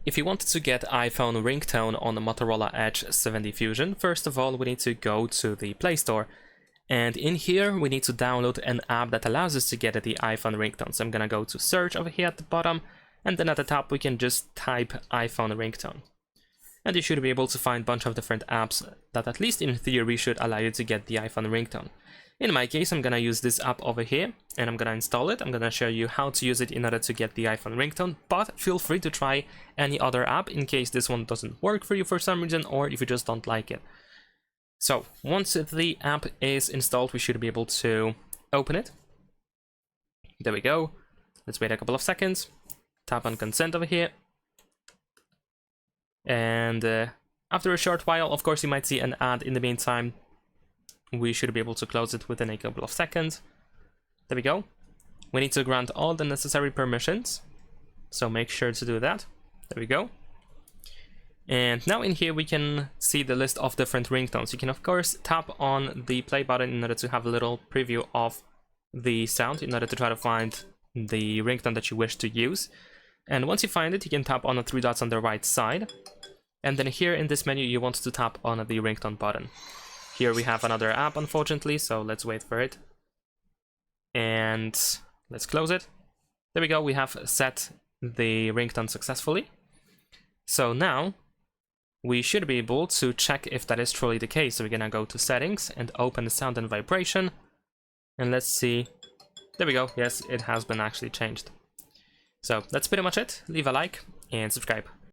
If you wanted to get iPhone ringtone on the Motorola Edge 70 Fusion, first of all we need to go to the Play Store. And in here we need to download an app that allows us to get the iPhone ringtone. So I'm gonna go to search over here at the bottom, and then at the top we can just type iPhone ringtone. And you should be able to find a bunch of different apps that at least in theory should allow you to get the iPhone ringtone. In my case, I'm gonna use this app over here and I'm gonna install it. I'm gonna show you how to use it in order to get the iPhone ringtone, but feel free to try any other app in case this one doesn't work for you for some reason or if you just don't like it. So once the app is installed, we should be able to open it. There we go. Let's wait a couple of seconds. Tap on consent over here. And after a short while, of course, you might see an ad in the meantime. We should be able to close it within a couple of seconds. There we go. We need to grant all the necessary permissions, so make sure to do that. There we go. And now in here we can see the list of different ringtones. You can of course tap on the play button in order to have a little preview of the sound in order to try to find the ringtone that you wish to use. And once you find it, you can tap on the three dots on the right side. And then here in this menu you want to tap on the ringtone button. Here we have another app, unfortunately, so let's wait for it. And let's close it. There we go, we have set the ringtone successfully. So now we should be able to check if that is truly the case. So we're gonna go to settings and open sound and vibration. And let's see. There we go, yes, it has been actually changed. So that's pretty much it. Leave a like and subscribe.